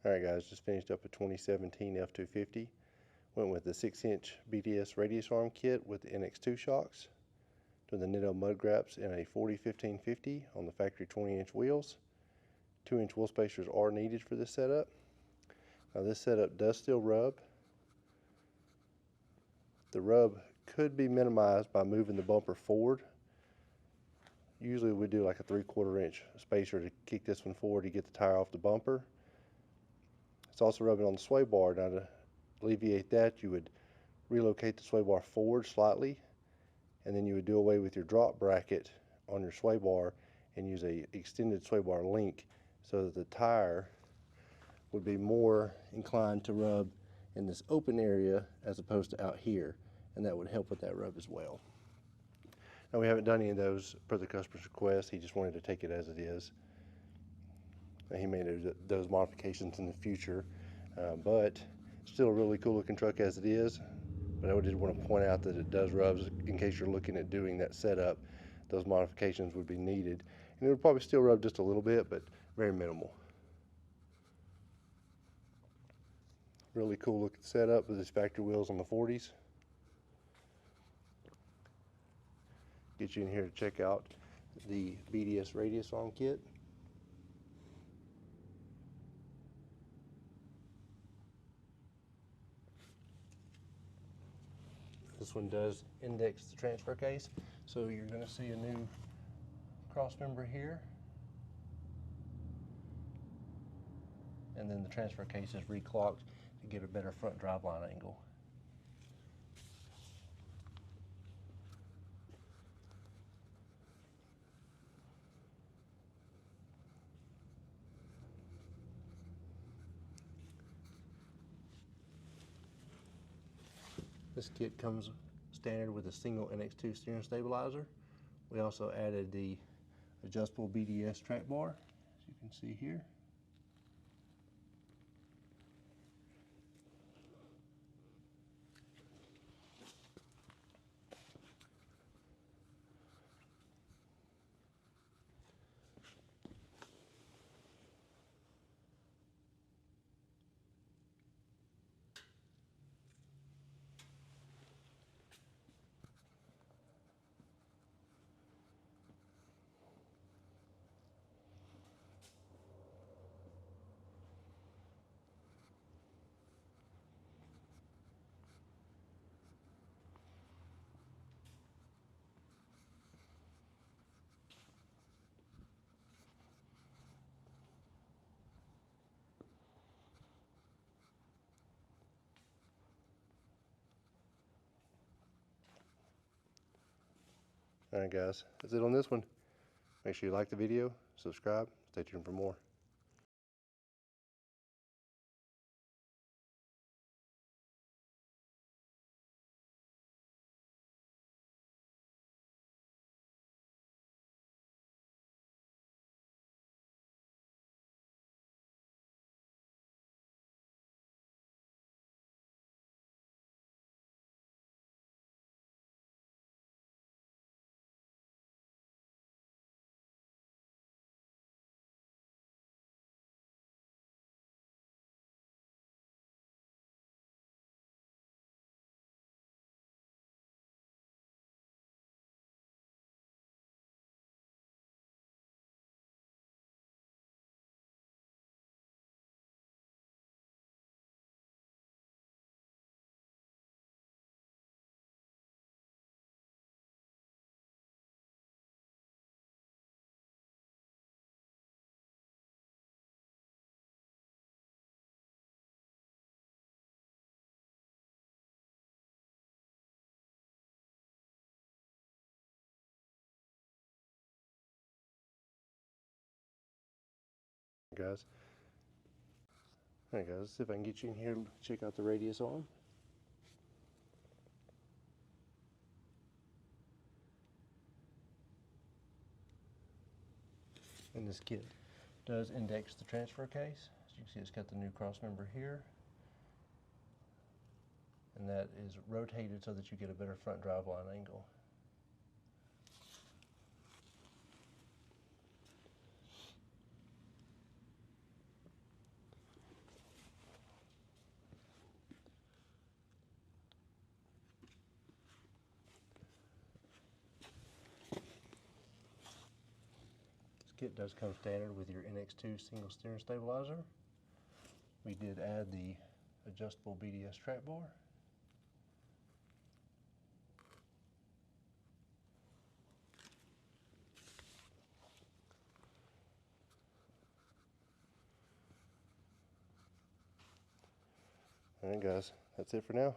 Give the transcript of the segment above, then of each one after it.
Alright guys, just finished up a 2017 f250. Went with the 6-inch BDS radius arm kit with the NX2 shocks. Doing the Nitto mud graps in a 40-15-50 on the factory 20-inch wheels. 2-inch wheel spacers are needed for this setup. Now this setup does still rub. The rub could be minimized by moving the bumper forward. Usually we do like a 3/4 inch spacer to kick this one forward to get the tire off the bumper. It's also rubbing on the sway bar. Now to alleviate that, you would relocate the sway bar forward slightly, and then you would do away with your drop bracket on your sway bar and use a extended sway bar link so that the tire would be more inclined to rub in this open area as opposed to out here, and that would help with that rub as well. Now we haven't done any of those per the customer's request. He just wanted to take it as it is. He may do those modifications in the future, but still a really cool looking truck as it is. But I did want to point out that it does rub in case you're looking at doing that setup. Those modifications would be needed, and it would probably still rub just a little bit, but very minimal. Really cool looking setup with his factory wheels on the 40s. Get you in here to check out the BDS radius arm kit. This one does index the transfer case, so you're going to see a new cross member here, and then the transfer case is reclocked to get a better front driveline angle. This kit comes standard with a single NX2 steering stabilizer. We also added the adjustable BDS track bar, as you can see here. Alright guys, that's it on this one. Make sure you like the video, subscribe, stay tuned for more. Guys. Alright guys, let's see if I can get you in here and check out the radius arm. And this kit does index the transfer case. As you can see, it's got the new cross member here, and that is rotated so that you get a better front driveline angle. kit does come standard with your NX2 single steering stabilizer. We did add the adjustable BDS trap bar. Alright guys, that's it for now.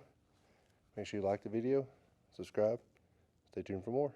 Make sure you like the video, subscribe, stay tuned for more.